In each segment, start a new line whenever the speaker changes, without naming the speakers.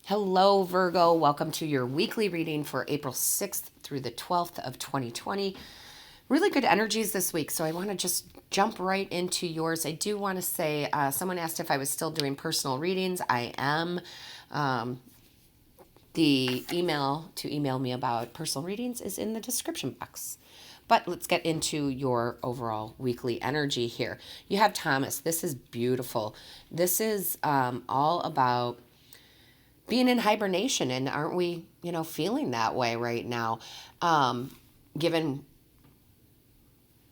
Hello, Virgo. Welcome to your weekly reading for April 6th through the 12th of 2020. Really good energies this week, so I want to just jump right into yours. I do want to say someone asked if I was still doing personal readings. I am. The email to email me about personal readings is in the description box. But let's get into your overall weekly energy here. You have Thomas. This is beautiful. This is all about being in hibernation, and aren't we feeling that way right now, given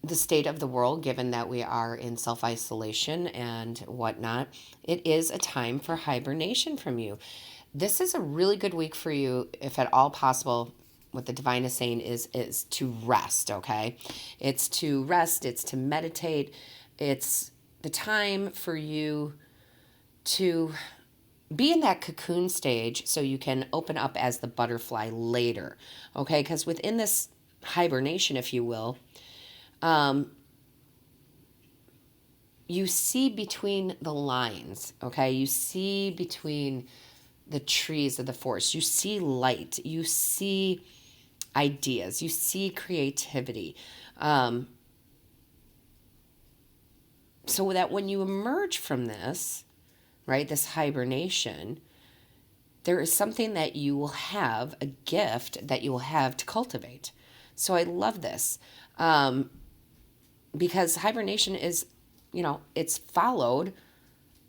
the state of the world, given that we are in self-isolation and whatnot. It is a time for hibernation from you. This is a really good week for you, if at all possible. What the divine is saying is to rest. Okay, it's to rest, it's to meditate, it's the time for you to be in that cocoon stage so you can open up as the butterfly later. Okay, because within this hibernation, if you will, you see between the lines. Okay, you see between the trees of the forest. You see light, you see ideas, you see creativity, so that when you emerge from this, right, this hibernation, there is something that you will have, a gift that you will have to cultivate. So I love this, because hibernation is, it's followed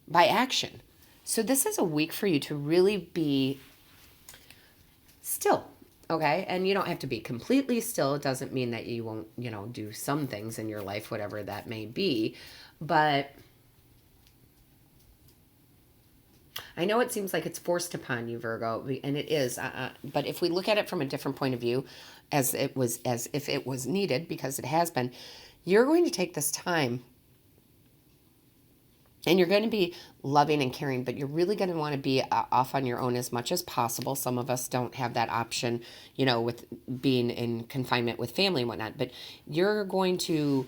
by action. So this is a week for you to really be still, okay? And you don't have to be completely still. It doesn't mean that you won't, do some things in your life, whatever that may be. But I know it seems like it's forced upon you, Virgo, and it is. But if we look at it from a different point of view, as if it was needed, because it has been, you're going to take this time and you're going to be loving and caring, but you're really going to want to be off on your own as much as possible. Some of us don't have that option, with being in confinement with family and whatnot, but you're going to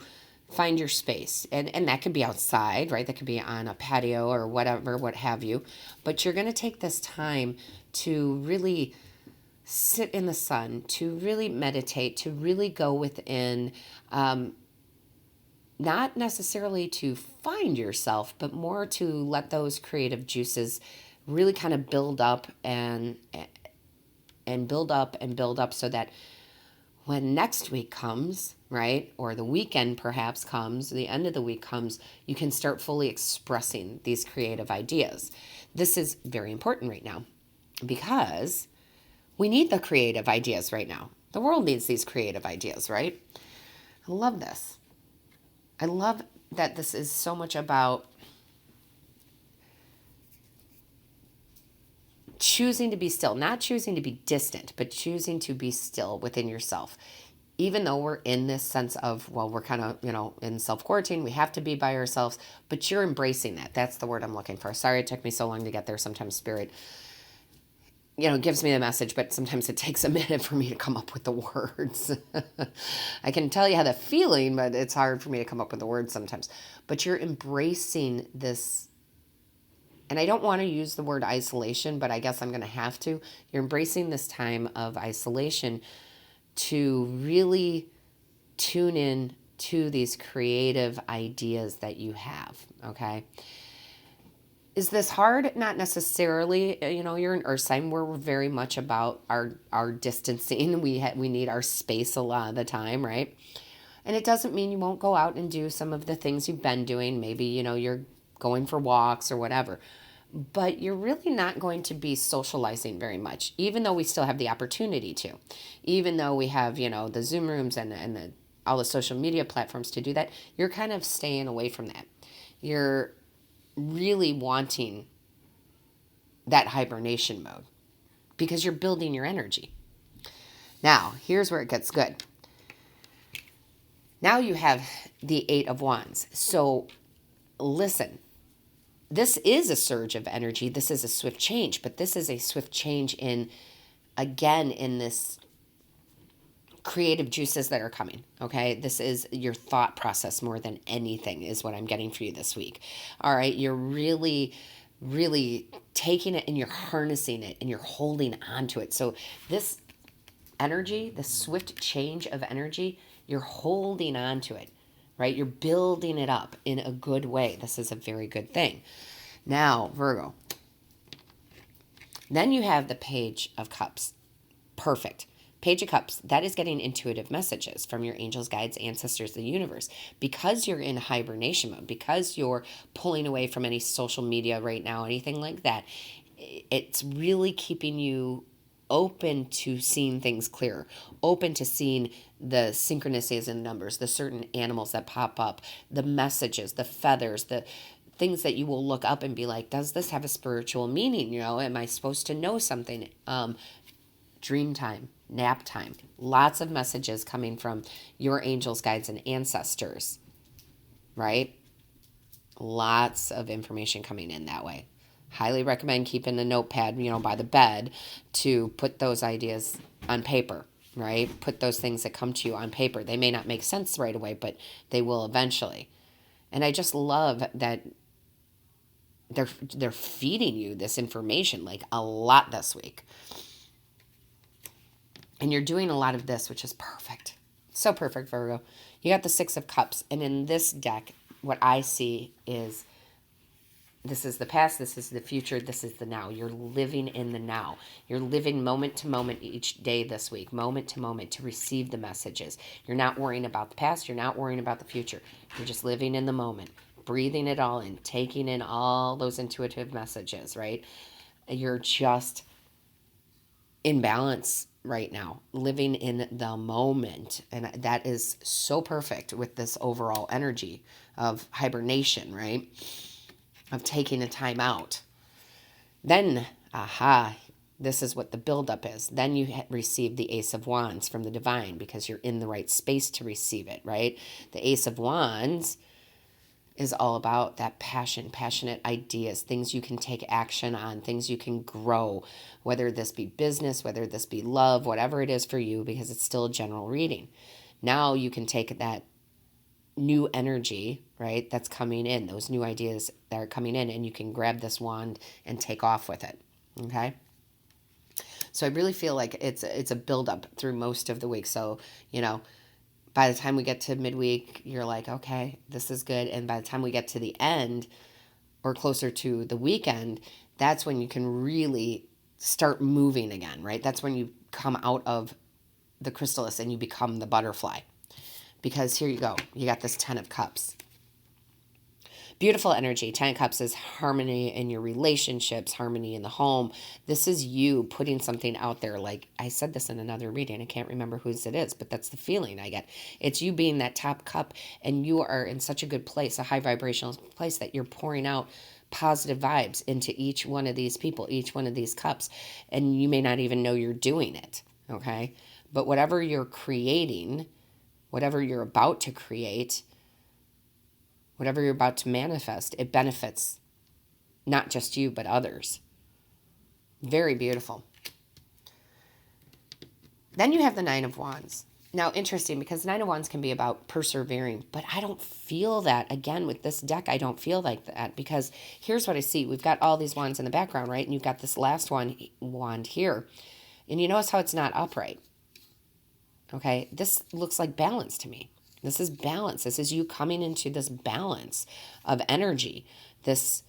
find your space. And that could be outside, right? That could be on a patio or whatever, what have you. But you're going to take this time to really sit in the sun, to really meditate, to really go within, not necessarily to find yourself, but more to let those creative juices really kind of build up and build up and build up, so that when next week comes, right, or the weekend perhaps comes, the end of the week comes, you can start fully expressing these creative ideas. This is very important right now because we need the creative ideas right now. The world needs these creative ideas, right? I love this. I love that this is so much about choosing to be still, not choosing to be distant, but choosing to be still within yourself. Even though we're in this sense of, well, we're kind of, in self-quarantine, we have to be by ourselves, but you're embracing that. That's the word I'm looking for. Sorry it took me so long to get there. Sometimes spirit, gives me the message, but sometimes it takes a minute for me to come up with the words. I can tell you how the feeling, but it's hard for me to come up with the words sometimes. But you're embracing this, and I don't want to use the word isolation, but I guess I'm going to have to. You're embracing this time of isolation to really tune in to these creative ideas that you have, okay? Is this hard? Not necessarily. You're an earth sign. We're very much about our distancing. We need our space a lot of the time, right? And it doesn't mean you won't go out and do some of the things you've been doing. Maybe, you're going for walks or whatever. But you're really not going to be socializing very much, even though we still have the opportunity to. Even though we have, the Zoom rooms and all the social media platforms to do that, you're kind of staying away from that. You're really wanting that hibernation mode because you're building your energy. Now, here's where it gets good. Now you have the Eight of Wands. So listen, this is a surge of energy. This is a swift change, but this is a swift change in this creative juices that are coming, okay? This is your thought process more than anything is what I'm getting for you this week. All right, you're really really taking it and you're harnessing it and you're holding on to it. So this energy, the swift change of energy, you're holding on to it, right? You're building it up in a good way. This is a very good thing. Now, Virgo, then you have the Page of Cups. Perfect. Page of Cups, that is getting intuitive messages from your angels, guides, ancestors, the universe. Because you're in hibernation mode, because you're pulling away from any social media right now, anything like that, it's really keeping you open to seeing things clearer, open to seeing the synchronicities in numbers, the certain animals that pop up, the messages, the feathers, the things that you will look up and be like, does this have a spiritual meaning? You know, am I supposed to know something? Dream time, nap time, lots of messages coming from your angels, guides, and ancestors, right? Lots of information coming in that way. Highly recommend keeping a notepad, by the bed to put those ideas on paper, right? Put those things that come to you on paper. They may not make sense right away, but they will eventually. And I just love that they're feeding you this information like a lot this week. And you're doing a lot of this, which is perfect. So perfect, Virgo. You got the Six of Cups. And in this deck, what I see is this is the past, this is the future, this is the now. You're living in the now. You're living moment to moment each day this week, moment to moment to receive the messages. You're not worrying about the past. You're not worrying about the future. You're just living in the moment, breathing it all in, taking in all those intuitive messages, right? You're just in balance right now, living in the moment. And that is so perfect with this overall energy of hibernation, right? Of taking a time out. Then, this is what the buildup is. Then you receive the Ace of Wands from the divine because you're in the right space to receive it, right? The Ace of Wands is all about that passion, passionate ideas, things you can take action on, things you can grow, whether this be business, whether this be love, whatever it is for you, because it's still a general reading. Now you can take that new energy, right, that's coming in, those new ideas that are coming in, and you can grab this wand and take off with it, okay? So I really feel like it's a buildup through most of the week. So, by the time we get to midweek, you're like, okay, this is good. And by the time we get to the end or closer to the weekend, that's when you can really start moving again, right? That's when you come out of the chrysalis and you become the butterfly. Because here you go. You got this 10 of Cups. Beautiful energy. 10 of Cups is harmony in your relationships, harmony in the home. This is you putting something out there. Like I said this in another reading. I can't remember whose it is, but that's the feeling I get. It's you being that top cup, and you are in such a good place, a high vibrational place, that you're pouring out positive vibes into each one of these people, each one of these cups. And you may not even know you're doing it, okay? But whatever you're creating, whatever you're about to create, whatever you're about to manifest, it benefits not just you, but others. Very beautiful. Then you have the Nine of Wands. Now, interesting, because Nine of Wands can be about persevering, but I don't feel that. Again, with this deck, I don't feel like that, because here's what I see. We've got all these wands in the background, right? And you've got this last wand here. And you notice how it's not upright. Okay? This looks like balance to me. This is balance. This is you coming into this balance of energy. This,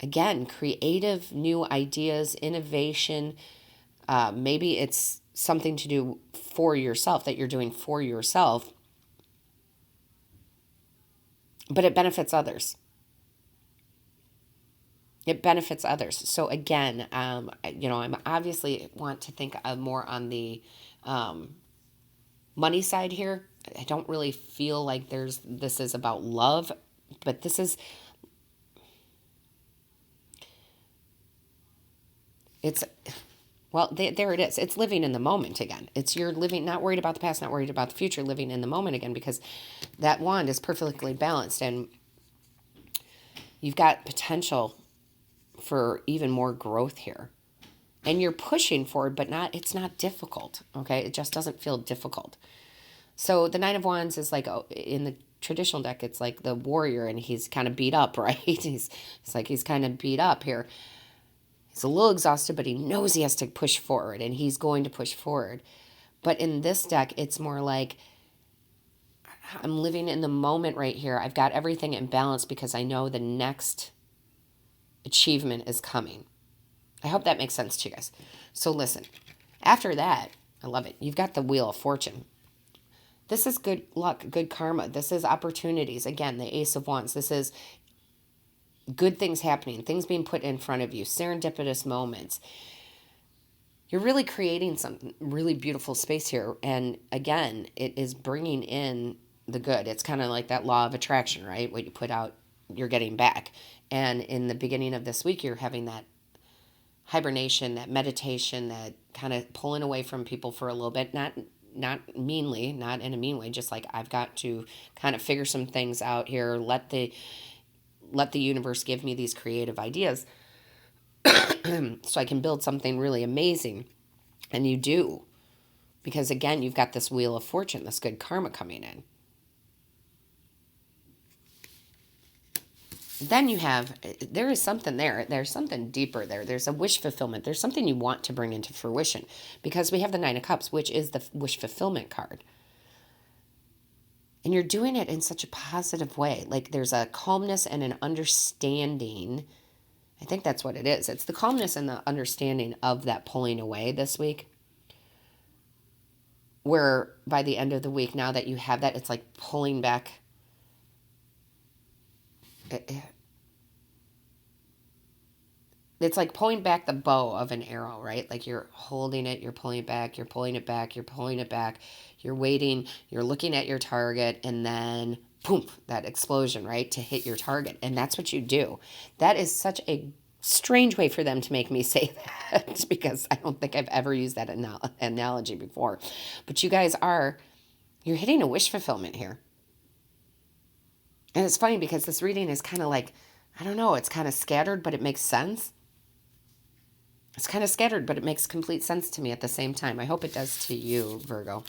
again, creative new ideas, innovation. Maybe it's something to do for yourself, that you're doing for yourself, but it benefits others. It benefits others. So again, I'm obviously want to think more on the money side here. I don't really feel like this is about love, but this is, there it is. It's living in the moment again. It's you're living, not worried about the past, not worried about the future, living in the moment again, because that wand is perfectly balanced, and you've got potential for even more growth here. And you're pushing forward, but it's not difficult, okay? It just doesn't feel difficult. So the Nine of Wands is like in the traditional deck, it's like the warrior, and he's kind of beat up, right? He's kind of beat up here. He's a little exhausted, but he knows he has to push forward, and he's going to push forward. But in this deck, it's more like, I'm living in the moment right here. I've got everything in balance because I know the next achievement is coming. I hope that makes sense to you guys. So listen, after that, I love it. You've got the Wheel of Fortune. This is good luck, good karma. This is opportunities. Again, the Ace of Wands. This is good things happening, things being put in front of you, serendipitous moments. You're really creating some really beautiful space here. And again, it is bringing in the good. It's kind of like that law of attraction, right? What you put out, you're getting back. And in the beginning of this week, you're having that hibernation, that meditation, that kind of pulling away from people for a little bit, not meanly, not in a mean way, just like I've got to kind of figure some things out here, let the universe give me these creative ideas so I can build something really amazing. And you do. Because again, you've got this Wheel of Fortune, this good karma coming in. Then you have, there is something there. There's something deeper there. There's a wish fulfillment. There's something you want to bring into fruition. Because we have the Nine of Cups, which is the wish fulfillment card. And you're doing it in such a positive way. Like there's a calmness and an understanding. I think that's what it is. It's the calmness and the understanding of that pulling away this week. Where by the end of the week, now that you have that, it's like pulling back. It's like pulling back the bow of an arrow, right? Like you're holding it, you're pulling it back, you're pulling it back, you're pulling it back. You're waiting, you're looking at your target, and then boom, that explosion, right? To hit your target. And that's what you do. That is such a strange way for them to make me say that because I don't think I've ever used that analogy before. But you guys you're hitting a wish fulfillment here. And it's funny because this reading is kind of like, I don't know, it's kind of scattered, but it makes sense. It's kind of scattered, but it makes complete sense to me at the same time. I hope it does to you, Virgo.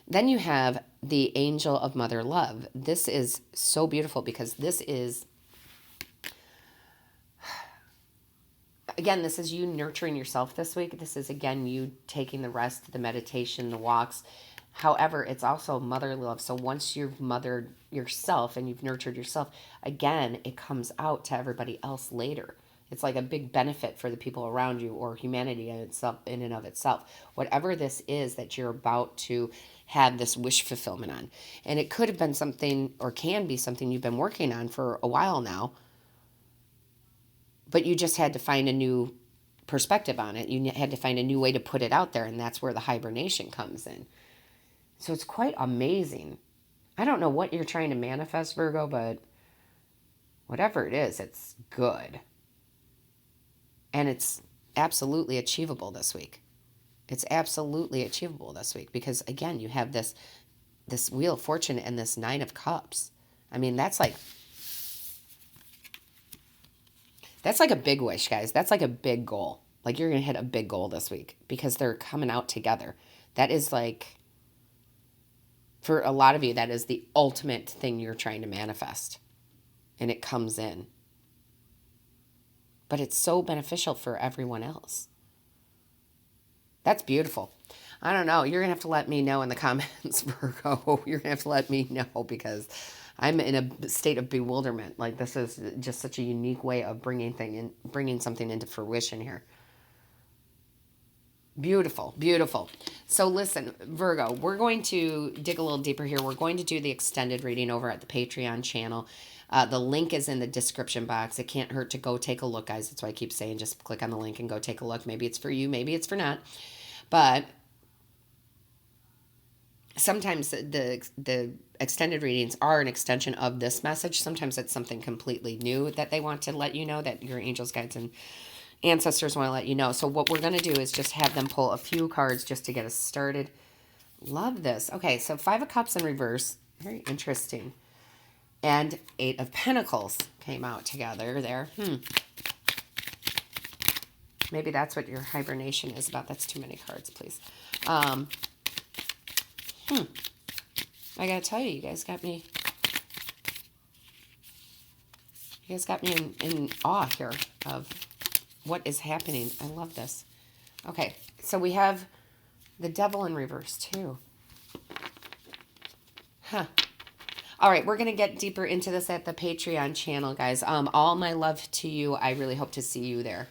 Then you have the Angel of Mother Love. This is so beautiful because this is, again, this is you nurturing yourself this week. This is, again, you taking the rest, the meditation, the walks. However, it's also mother love. So once you've mothered yourself and you've nurtured yourself, again, it comes out to everybody else later. It's like a big benefit for the people around you or humanity in and of itself. Whatever this is that you're about to have this wish fulfillment on. And it could have been something or can be something you've been working on for a while now. But you just had to find a new perspective on it. You had to find a new way to put it out there. And that's where the hibernation comes in. So it's quite amazing. I don't know what you're trying to manifest, Virgo, but whatever it is, it's good. And it's absolutely achievable this week. It's absolutely achievable this week because, again, you have this Wheel of Fortune and this Nine of Cups. I mean, that's like a big wish, guys. That's like a big goal. Like you're going to hit a big goal this week because they're coming out together. That is like, for a lot of you, that is the ultimate thing you're trying to manifest. And it comes in. But it's so beneficial for everyone else. That's beautiful. I don't know. You're going to have to let me know in the comments, Virgo. You're going to have to let me know because I'm in a state of bewilderment. Like this is just such a unique way of bringing something into fruition here. Beautiful, beautiful. So listen, Virgo, we're going to dig a little deeper here. We're going to do the extended reading over at the Patreon channel. The link is in the description box. It can't hurt to go take a look, guys. That's why I keep saying just click on the link and go take a look. Maybe it's for you, maybe it's for not. But sometimes the extended readings are an extension of this message. Sometimes it's something completely new that they want to let you know, that your angels, guides, and ancestors want to let you know. So what we're going to do is just have them pull a few cards just to get us started. Love this. Okay, so 5 of Cups in reverse. Very interesting. And 8 of Pentacles came out together there. Maybe that's what your hibernation is about. That's too many cards, please. I got to tell you, you guys got me You guys got me in awe here of what is happening. I love this. Okay, so we have the devil in reverse too. Huh. All right, we're going to get deeper into this at the Patreon channel, guys. All my love to you. I really hope to see you there.